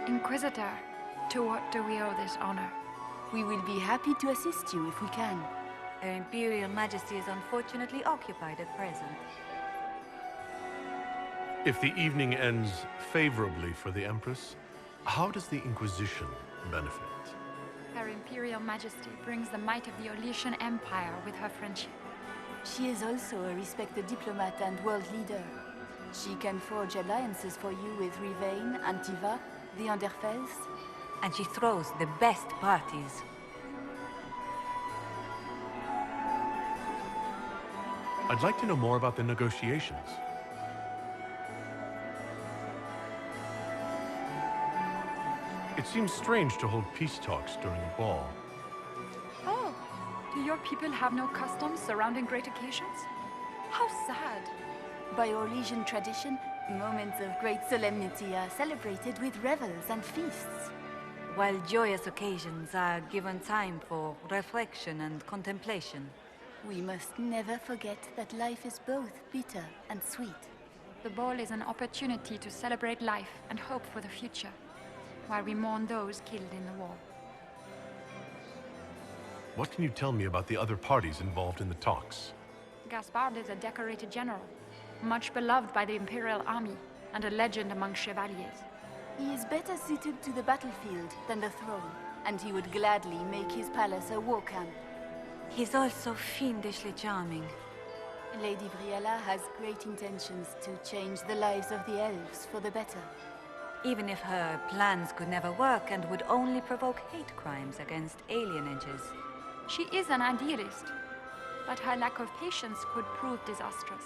Inquisitor, to what do we owe this honor? We will be happy to assist you if we can. Her Imperial Majesty is unfortunately occupied at present. If the evening ends favorably for the Empress, how does the Inquisition benefit? Her Imperial Majesty brings the might of the Orlaisian Empire with her friendship. She is also a respected diplomat and world leader. She can forge alliances for you with Rivain, Antiva, the Underfells. And she throws the best parties. I'd like to know more about the negotiations. It seems strange to hold peace talks during a ball. Oh, do your people have no customs surrounding great occasions? How sad. By Orlaisian tradition, moments of great solemnity are celebrated with revels and feasts. While joyous occasions are given time for reflection and contemplation. We must never forget that life is both bitter and sweet. The ball is an opportunity to celebrate life and hope for the future, while we mourn those killed in the war. What can you tell me about the other parties involved in the talks? Gaspard is a decorated general, much beloved by the Imperial Army, and a legend among chevaliers. He is better suited to the battlefield than the throne, and he would gladly make his palace a war camp. He's also fiendishly charming. Lady Briala has great intentions to change the lives of the elves for the better. Even if her plans could never work and would only provoke hate crimes against alienages. She is an idealist, but her lack of patience could prove disastrous.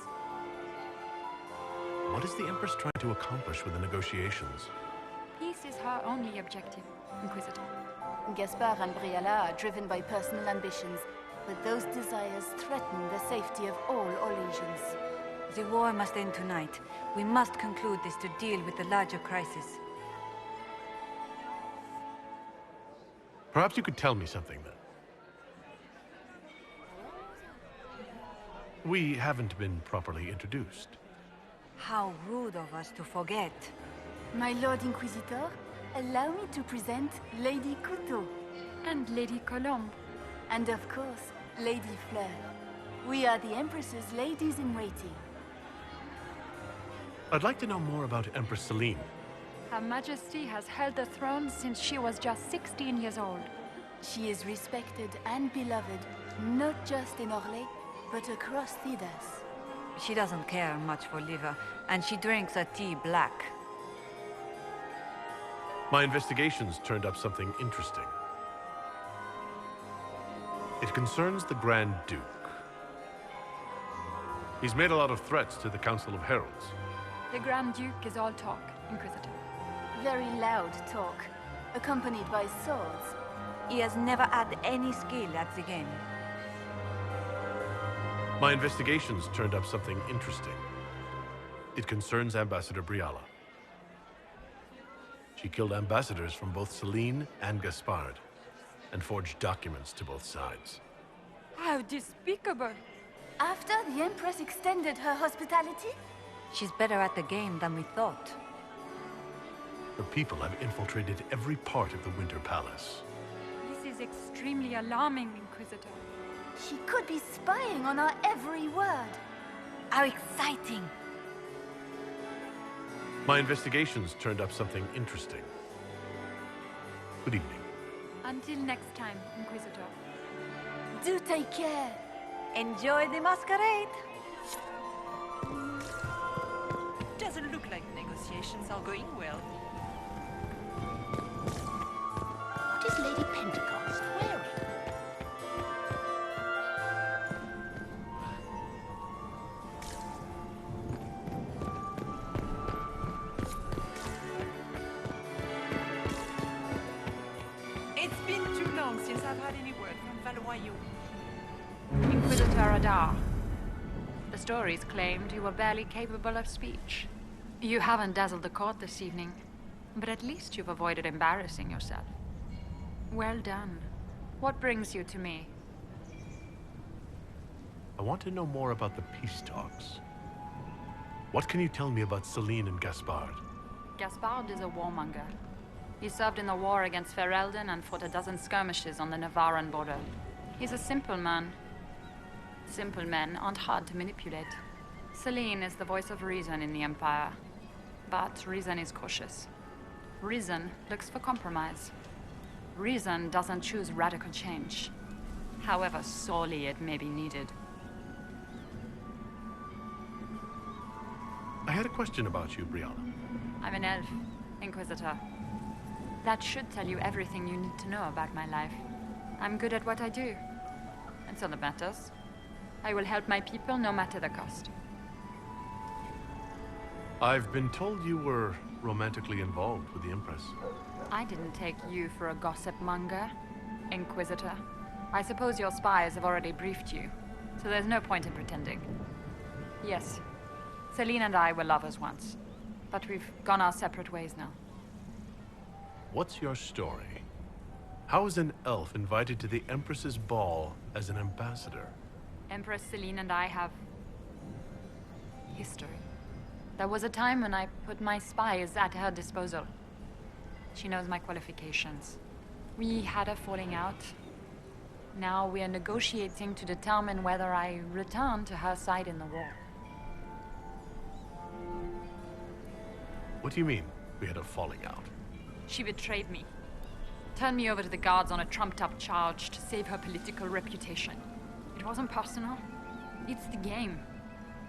What is the Empress trying to accomplish with the negotiations? Peace is her only objective, Inquisitor. Gaspard and Briala are driven by personal ambitions, but those desires threaten the safety of all Orlaisians. The war must end tonight. We must conclude this to deal with the larger crisis. Perhaps you could tell me something then. We haven't been properly introduced. How rude of us to forget. My Lord Inquisitor, allow me to present Lady Couteau. And Lady Colombe. And of course, Lady Fleur. We are the Empress's ladies-in-waiting. I'd like to know more about Empress Celene. Her Majesty has held the throne since she was just 16 years old. She is respected and beloved, not just in Orlais, but across Thedas. She doesn't care much for liver, and she drinks her tea black. My investigations turned up something interesting. It concerns the Grand Duke. He's made a lot of threats to the Council of Heralds. The Grand Duke is all talk, Inquisitor. Very loud talk, accompanied by swords. He has never had any skill at the game. My investigations turned up something interesting. It concerns Ambassador Briala. She killed ambassadors from both Celene and Gaspard, and forged documents to both sides. How despicable! After the Empress extended her hospitality? She's better at the game than we thought. Her people have infiltrated every part of the Winter Palace. This is extremely alarming, Inquisitor. She could be spying on our every word. How exciting! My investigations turned up something interesting. Good evening. Until next time, Inquisitor. Do take care. Enjoy the masquerade! Doesn't look like negotiations are going well. What is Lady Pentecost wearing? It's been too long since I've had any word from Valois. Inquisitor Adar. The stories claimed you were barely capable of speech. You haven't dazzled the court this evening, but at least you've avoided embarrassing yourself. Well done. What brings you to me? I want to know more about the peace talks. What can you tell me about Celene and Gaspard? Gaspard is a warmonger. He served in the war against Ferelden and fought a dozen skirmishes on the Navarran border. He's a simple man. Simple men aren't hard to manipulate. Celene is the voice of reason in the Empire. But reason is cautious. Reason looks for compromise. Reason doesn't choose radical change, however sorely it may be needed. I had a question about you, Briala. I'm an elf, Inquisitor. That should tell you everything you need to know about my life. I'm good at what I do. And so that matters. I will help my people no matter the cost. I've been told you were romantically involved with the Empress. I didn't take you for a gossip monger, Inquisitor. I suppose your spies have already briefed you, so there's no point in pretending. Yes, Celene and I were lovers once, but we've gone our separate ways now. What's your story? How is an elf invited to the Empress's ball as an ambassador? Empress Celene and I have history. There was a time when I put my spies at her disposal. She knows my qualifications. We had a falling out. Now we are negotiating to determine whether I return to her side in the war. What do you mean, we had a falling out? She betrayed me. Turned me over to the guards on a trumped-up charge to save her political reputation. It wasn't personal. It's the game.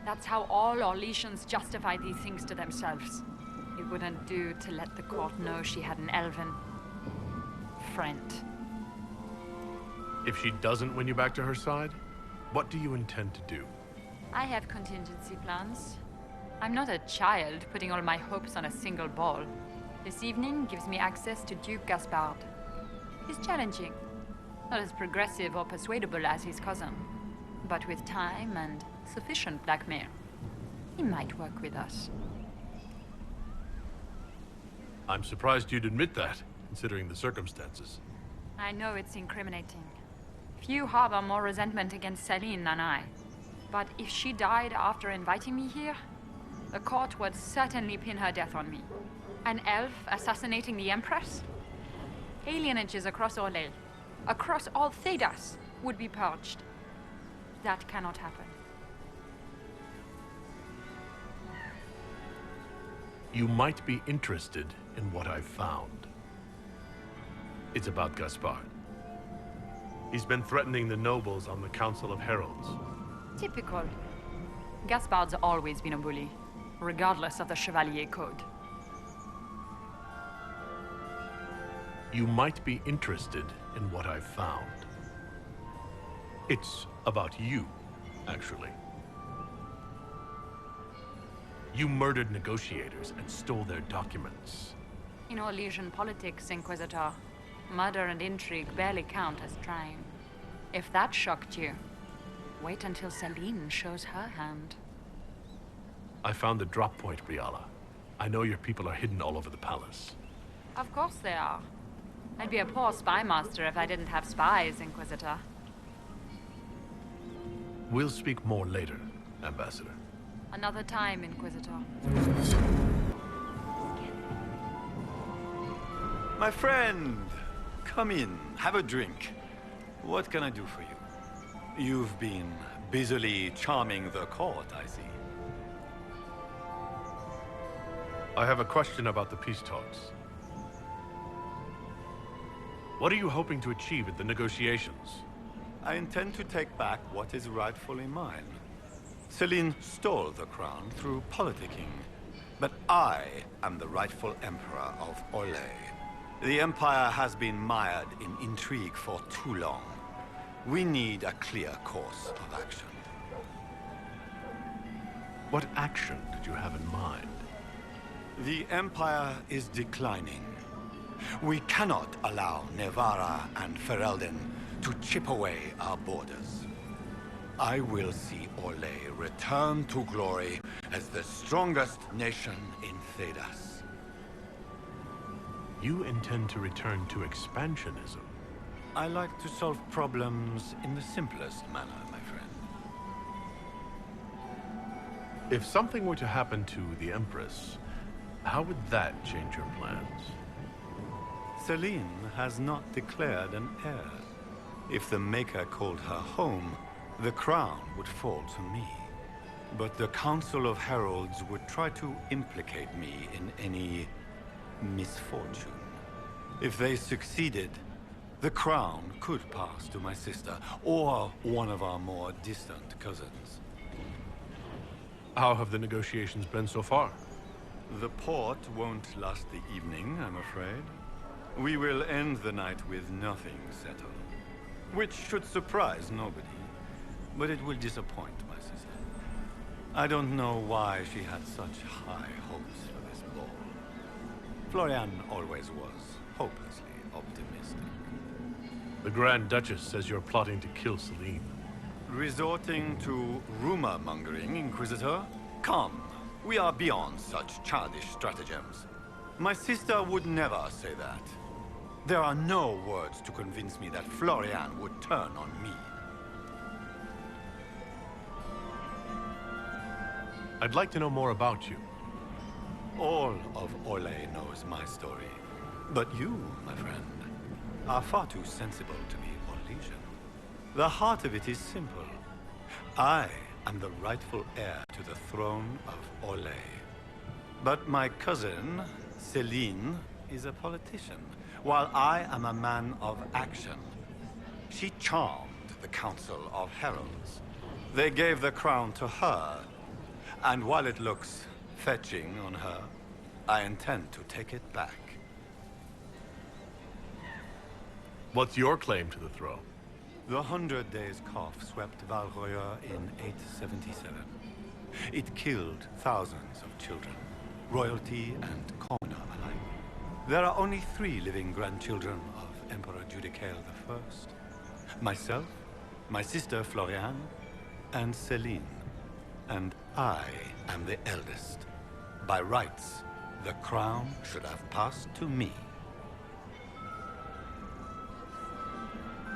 That's how all Orlaisians justify these things to themselves. It wouldn't do to let the court know she had an elven friend. If she doesn't win you back to her side, what do you intend to do? I have contingency plans. I'm not a child putting all my hopes on a single ball. This evening gives me access to Duke Gaspard. He's challenging. Not as progressive or persuadable as his cousin, but with time and sufficient blackmail, he might work with us. I'm surprised you'd admit that, considering the circumstances. I know it's incriminating. Few harbor more resentment against Celene than I. But if she died after inviting me here, the court would certainly pin her death on me. An elf assassinating the Empress? Alienages across Orlais, across all Thedas, would be purged. That cannot happen. You might be interested in what I've found. It's about Gaspard. He's been threatening the nobles on the Council of Heralds. Typical. Gaspard's always been a bully, regardless of the Chevalier Code. You might be interested in what I've found. It's about you, actually. You murdered negotiators and stole their documents. In Orlaisian politics, Inquisitor, murder and intrigue barely count as trying. If that shocked you, wait until Celene shows her hand. I found the drop point, Briala. I know your people are hidden all over the palace. Of course they are. I'd be a poor spy master if I didn't have spies, Inquisitor. We'll speak more later, Ambassador. Another time, Inquisitor. My friend, come in, have a drink. What can I do for you? You've been busily charming the court, I see. I have a question about the peace talks. What are you hoping to achieve at the negotiations? I intend to take back what is rightfully mine. Celene stole the crown through politicking, but I am the rightful emperor of Orlais. The Empire has been mired in intrigue for too long. We need a clear course of action. What action did you have in mind? The Empire is declining. We cannot allow Navarra and Ferelden to chip away our borders. I will see Orlais return to glory as the strongest nation in Thedas. You intend to return to expansionism? I like to solve problems in the simplest manner, my friend. If something were to happen to the Empress, how would that change your plans? Celene has not declared an heir. If the Maker called her home, the crown would fall to me. But the Council of Heralds would try to implicate me in any misfortune. If they succeeded, the crown could pass to my sister, or one of our more distant cousins. How have the negotiations been so far? The port won't last the evening, I'm afraid. We will end the night with nothing settled. Which should surprise nobody, but it will disappoint my sister. I don't know why she had such high hopes for this ball. Florian always was hopelessly optimistic. The Grand Duchess says you're plotting to kill Celene. Resorting to rumor-mongering, Inquisitor? Come, we are beyond such childish stratagems. My sister would never say that. There are no words to convince me that Florian would turn on me. I'd like to know more about you. All of Orlais knows my story. But you, my friend, are far too sensible to be Orlesian. The heart of it is simple. I am the rightful heir to the throne of Orlais. But my cousin, Celene, is a politician, while I am a man of action. She charmed the Council of Heralds. They gave the crown to her, and while it looks fetching on her, I intend to take it back. What's your claim to the throne? The 100 Days Cough swept Valroya in 877. It killed thousands of children, royalty and commoner alike. There are only 3 living grandchildren of Emperor Judicael I. Myself, my sister Florian, and Celene. And I am the eldest. By rights, the crown should have passed to me.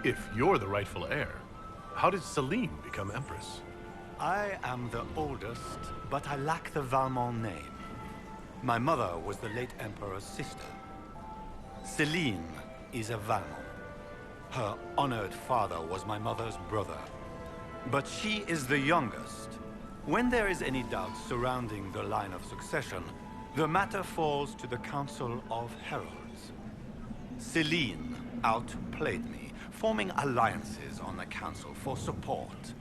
If you're the rightful heir, how did Celene become Empress? I am the oldest, but I lack the Valmont name. My mother was the late Emperor's sister. Celene is a Valmont. Her honored father was my mother's brother. But she is the youngest. When there is any doubt surrounding the line of succession, the matter falls to the Council of Heralds. Celene outplayed me, forming alliances on the Council for support.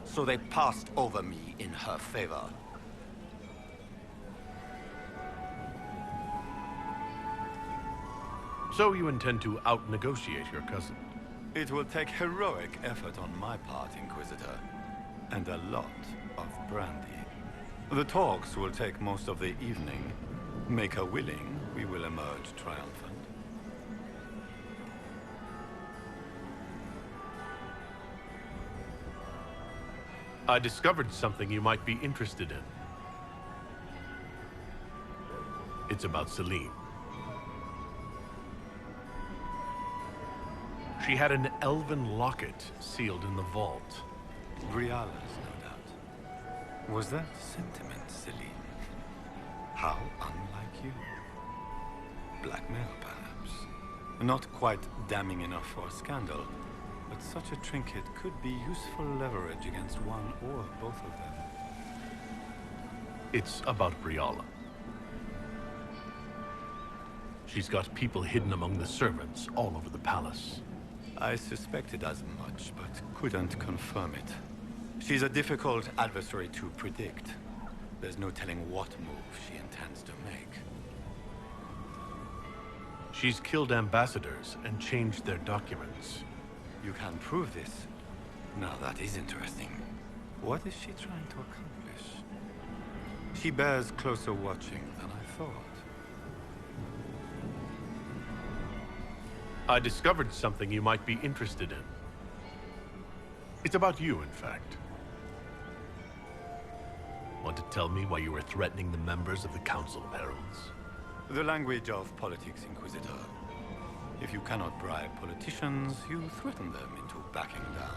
So they passed over me in her favor. So you intend to out-negotiate your cousin? It will take heroic effort on my part, Inquisitor, and a lot of brandy. The talks will take most of the evening. Make her willing, we will emerge triumphant. I discovered something you might be interested in. It's about Celene. She had an elven locket sealed in the vault. Briala's, no doubt. Was that sentiment, Celene? How unlike you. Blackmail, perhaps. Not quite damning enough for a scandal, but such a trinket could be useful leverage against one or both of them. It's about Briala. She's got people hidden among the servants all over the palace. I suspected as much, but couldn't confirm it. She's a difficult adversary to predict. There's no telling what move she intends to make. She's killed ambassadors and changed their documents. You can prove this? Now that is interesting. What is she trying to accomplish? She bears closer watching than I thought. I discovered something you might be interested in. It's about you, in fact. Want to tell me why you were threatening the members of the Council of Heralds? The language of politics, Inquisitor. If you cannot bribe politicians, you threaten them into backing down.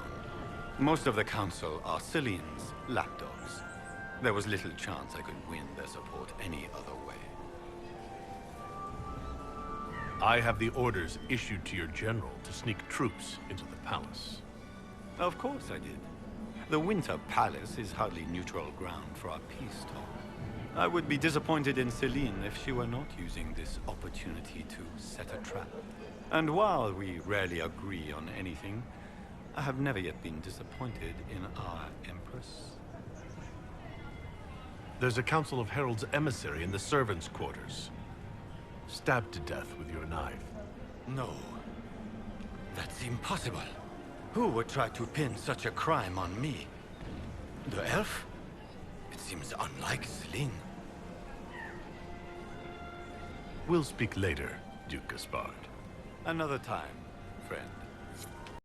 Most of the Council are Celene's lapdogs. There was little chance I could win their support any other way. I have the orders issued to your general to sneak troops into the palace. Of course I did. The Winter Palace is hardly neutral ground for our peace talk. I would be disappointed in Celene if she were not using this opportunity to set a trap. And while we rarely agree on anything, I have never yet been disappointed in our Empress. There's a Council of Heralds emissary in the servants' quarters. Stabbed to death with your knife. No. That's impossible. Who would try to pin such a crime on me? The elf? It seems unlike Celene. We'll speak later, Duke Gaspard. Another time, friend.